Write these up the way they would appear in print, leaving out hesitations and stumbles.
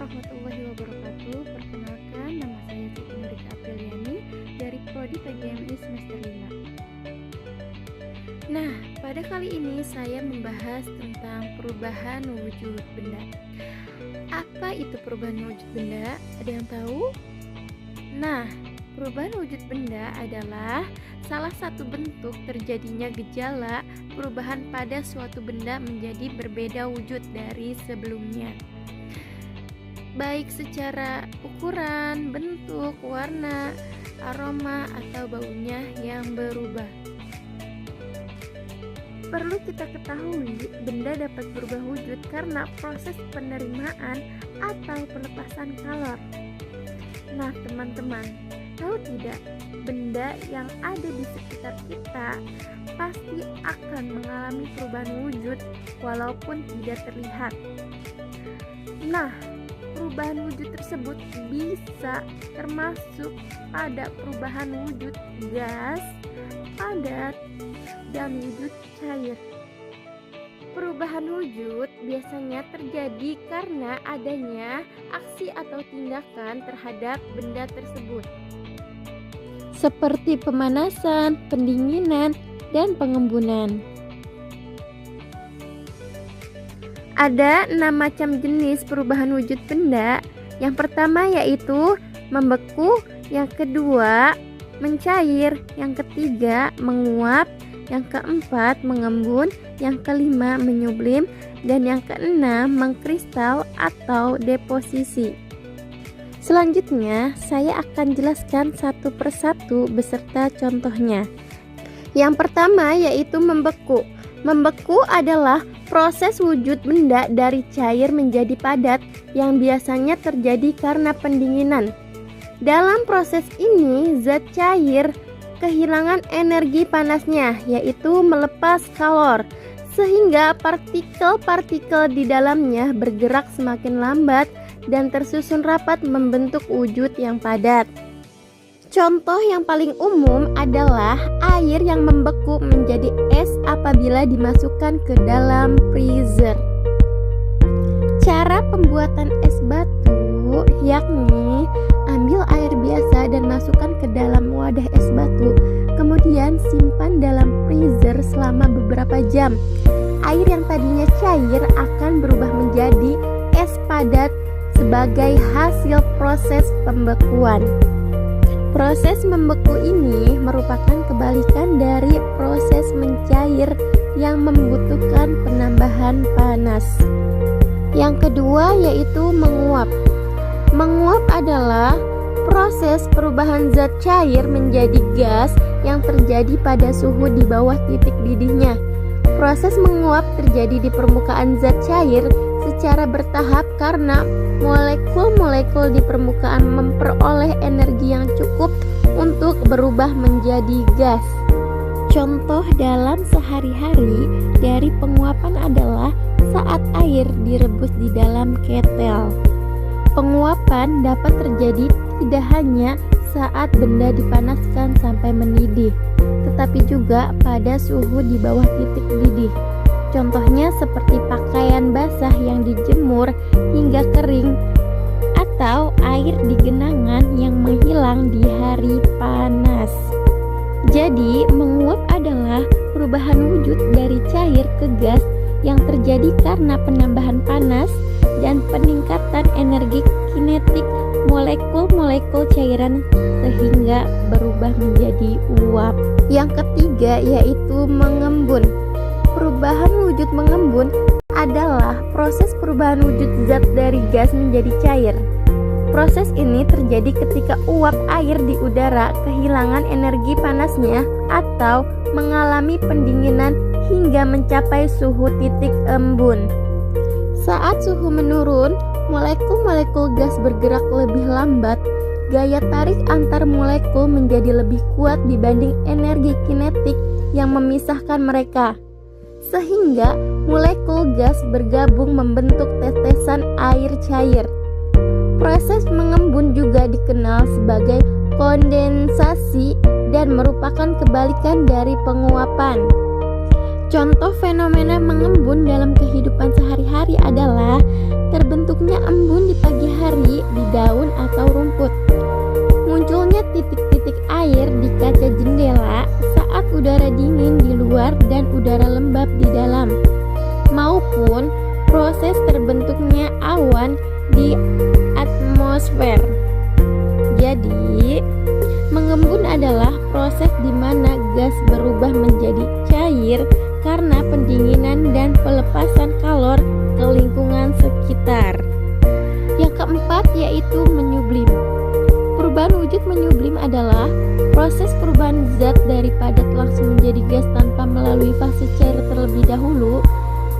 warahmatullahi wabarakatuh. Perkenalkan, nama saya Siti Nurika Apriliani dari Prodi PGMI semester 5. Nah, pada kali ini saya membahas tentang perubahan wujud benda. Apa itu perubahan wujud benda? Ada yang tahu? Nah, perubahan wujud benda adalah salah satu bentuk terjadinya gejala perubahan pada suatu benda menjadi berbeda wujud dari sebelumnya, baik secara ukuran, bentuk, warna, aroma, atau baunya yang berubah. Perlu kita ketahui, benda dapat berubah wujud karena proses penerimaan atau pelepasan kalor. Nah, teman-teman, tahu tidak, benda yang ada di sekitar kita pasti akan mengalami perubahan wujud walaupun tidak terlihat. Nah, perubahan wujud tersebut bisa termasuk pada perubahan wujud gas, padat, dan wujud cair. Perubahan wujud biasanya terjadi karena adanya aksi atau tindakan terhadap benda tersebut, seperti pemanasan, pendinginan, dan pengembunan. Ada 6 macam jenis perubahan wujud benda. Yang pertama yaitu membeku, yang kedua mencair, yang ketiga menguap, yang keempat mengembun, yang kelima menyublim, dan yang keenam mengkristal atau deposisi. Selanjutnya, saya akan jelaskan satu persatu beserta contohnya. Yang pertama yaitu membeku. Membeku adalah proses wujud benda dari cair menjadi padat yang biasanya terjadi karena pendinginan. Dalam proses ini, zat cair kehilangan energi panasnya, yaitu melepas kalor, sehingga partikel-partikel di dalamnya bergerak semakin lambat dan tersusun rapat membentuk wujud yang padat. Contoh yang paling umum adalah air yang membeku menjadi es apabila dimasukkan ke dalam freezer. Cara pembuatan es batu yakni ambil air biasa dan masukkan ke dalam wadah es batu, kemudian simpan dalam freezer selama beberapa jam. Air yang tadinya cair akan berubah menjadi es padat sebagai hasil proses pembekuan. Proses membeku ini merupakan kebalikan dari proses mencair yang membutuhkan penambahan panas. Yang kedua yaitu menguap. Menguap adalah proses perubahan zat cair menjadi gas yang terjadi pada suhu di bawah titik didihnya. Proses menguap terjadi di permukaan zat cair secara bertahap karena molekul-molekul di permukaan memperoleh energi yang cukup untuk berubah menjadi gas. Contoh dalam sehari-hari dari penguapan adalah saat air direbus di dalam ketel. Penguapan dapat terjadi tidak hanya saat benda dipanaskan sampai mendidih, tetapi juga pada suhu di bawah titik didih. Contohnya seperti pakaian basah yang dijemur hingga kering, atau air di genangan yang menghilang di hari panas. Jadi, menguap adalah perubahan wujud dari cair ke gas yang terjadi karena penambahan panas dan peningkatan energi kinetik molekul-molekul cairan sehingga berubah menjadi uap. Yang ketiga yaitu mengembun. Perubahan wujud mengembun adalah proses perubahan wujud zat dari gas menjadi cair. Proses ini terjadi ketika uap air di udara kehilangan energi panasnya atau mengalami pendinginan hingga mencapai suhu titik embun. Saat suhu menurun, molekul-molekul gas bergerak lebih lambat. Gaya tarik antar molekul menjadi lebih kuat dibanding energi kinetik yang memisahkan mereka, sehingga molekul gas bergabung membentuk tetesan air cair. Proses mengembun juga dikenal sebagai kondensasi dan merupakan kebalikan dari penguapan. Contoh fenomena mengembun dalam kehidupan sehari-hari adalah terbentuknya embun di pagi hari di daun atau rumput, munculnya titik-titik air di kaca jendela saat udara dingin di luar dan udara lembab di dalam, maupun proses terbentuknya awan di atmosfer. Jadi, mengembun adalah proses di mana gas berubah menjadi cair karena pendinginan dan pelepasan kalor ke lingkungan sekitar. Yang keempat yaitu menyublim. Perubahan wujud menyublim adalah proses perubahan zat dari padat langsung menjadi gas tanpa melalui fase cair terlebih dahulu.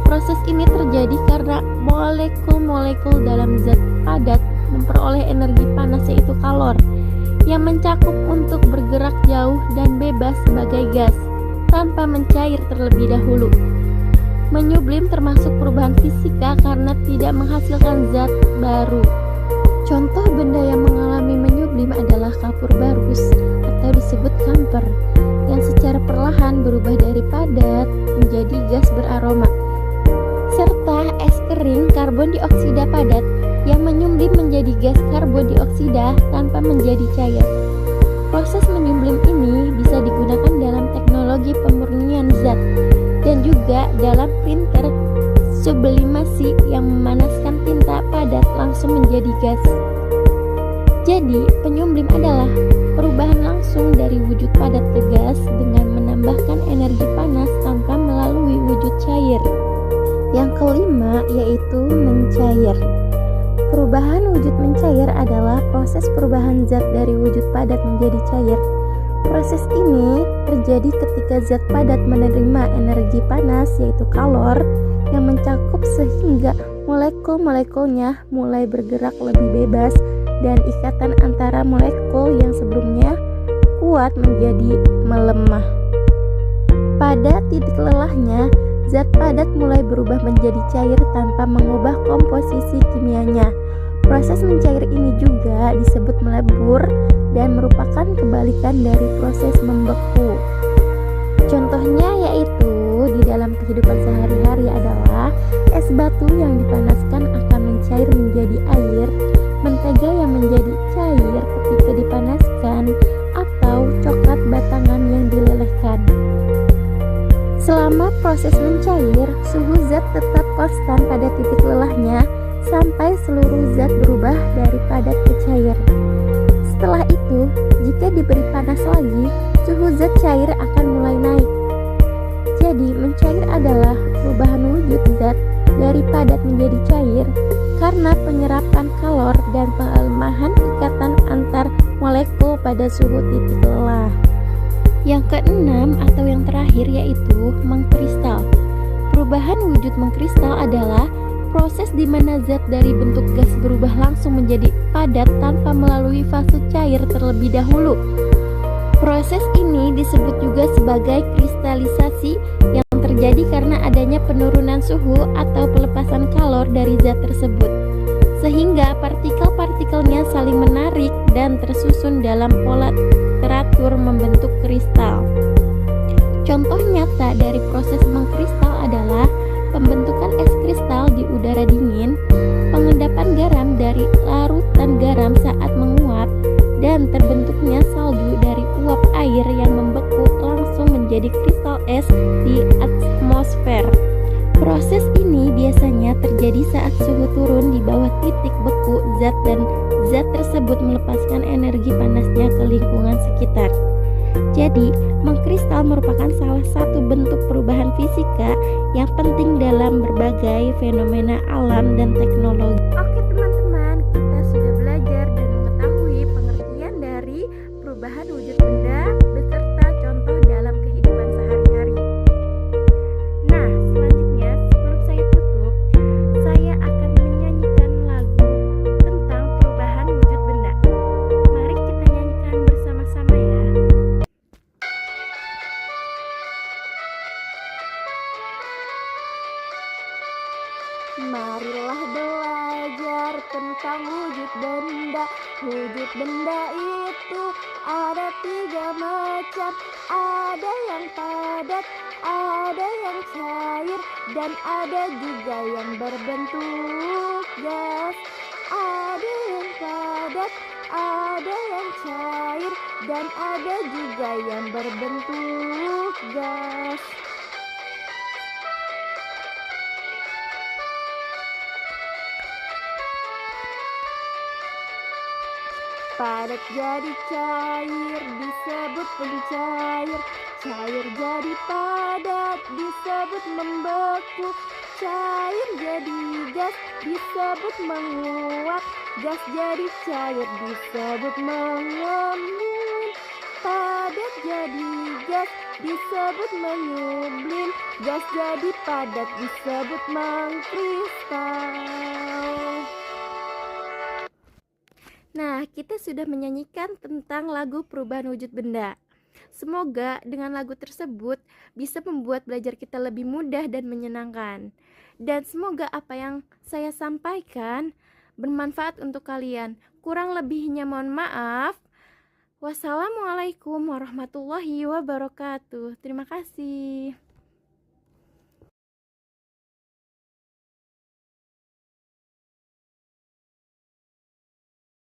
Proses ini terjadi karena molekul-molekul dalam zat padat memperoleh energi panas yaitu kalor yang mencakup untuk bergerak jauh dan bebas sebagai gas tanpa mencair terlebih dahulu. Menyublim termasuk perubahan fisika karena tidak menghasilkan zat baru. Contoh benda yang mengalami menyublim adalah kapur barus atau disebut kamper yang secara perlahan berubah dari padat menjadi gas beraroma, serta es kering karbon dioksida padat yang menyublim menjadi gas karbon dioksida tanpa menjadi cair. Proses menyublim ini bisa digunakan dalam teknologi pemurnian zat dan juga dalam printer sublimasi yang memanaskan tinta padat langsung menjadi gas. Jadi, penyublim adalah perubahan langsung dari wujud padat ke gas dengan menambahkan energi panas tanpa melalui wujud cair. Yang kelima yaitu mencair. Perubahan wujud mencair adalah proses perubahan zat dari wujud padat menjadi cair. Proses ini terjadi ketika zat padat menerima energi panas yaitu kalor yang mencakup sehingga molekul-molekulnya mulai bergerak lebih bebas dan ikatan antara molekul yang sebelumnya kuat menjadi melemah. Pada titik lelahnya, zat padat mulai berubah menjadi cair tanpa mengubah komposisi kimianya. Proses mencair ini juga disebut melebur dan merupakan kebalikan dari proses membeku. Contohnya yaitu di dalam kehidupan sehari-hari adalah es batu yang dipanaskan akan mencair menjadi air, mentega yang menjadi cair ketika dipanaskan, atau coklat batangan yang dilelehkan. Selama proses mencair, suhu zat tetap konstan pada titik lelahnya sampai seluruh zat berubah dari padat ke cair. Setelah itu, jika diberi panas lagi, suhu zat cair akan mulai naik. Jadi, mencair adalah perubahan wujud zat dari padat menjadi cair karena penyerapan kalor dan pelemahan ikatan antar molekul pada suhu titik lelah. Yang keenam atau yang terakhir yaitu mengkristal. Perubahan wujud mengkristal adalah proses di mana zat dari bentuk gas berubah langsung menjadi padat tanpa melalui fase cair terlebih dahulu. Proses ini disebut juga sebagai kristalisasi yang terjadi karena adanya penurunan suhu atau pelepasan kalor dari zat tersebut, sehingga partikel-partikelnya saling menarik dan tersusun dalam pola teratur membentuk kristal. Contoh nyata dari proses mengkristal adalah pembentukan es kristal di udara dingin, pengendapan garam dari larutan garam saat menguap, dan terbentuknya salju dari uap air yang membeku langsung menjadi kristal es di atmosfer. Proses ini biasanya terjadi saat suhu turun di bawah titik beku zat dan zat tersebut melepaskan energi panasnya ke lingkungan sekitar. Jadi, mengkristal merupakan salah satu bentuk perubahan fisika yang penting dalam berbagai fenomena alam dan teknologi. Oke teman-teman, kita sudah belajar dan mengetahui pengertian dari perubahan wujud benda beserta contoh dalam kehidupan sehari-hari. Nah, selanjutnya sebelum saya tutup, saya akan menyanyikan lagu tentang perubahan wujud benda. Mari kita nyanyikan bersama-sama ya. Marilah belajar tentang wujud benda. Wujud benda itu ada 3 macam. Ada yang padat, ada yang cair, dan ada juga yang berbentuk gas. Ada yang padat, ada yang cair, dan ada juga yang berbentuk gas. Padat jadi cair disebut pencair, cair jadi padat disebut membeku, cair jadi gas disebut menguap, gas jadi cair disebut mengembun, padat jadi gas disebut menyublim, gas jadi padat disebut mengkristal. Nah, kita sudah menyanyikan tentang lagu perubahan wujud benda. Semoga dengan lagu tersebut bisa membuat belajar kita lebih mudah dan menyenangkan. Dan semoga apa yang saya sampaikan bermanfaat untuk kalian. Kurang lebihnya mohon maaf. Wassalamualaikum warahmatullahi wabarakatuh. Terima kasih.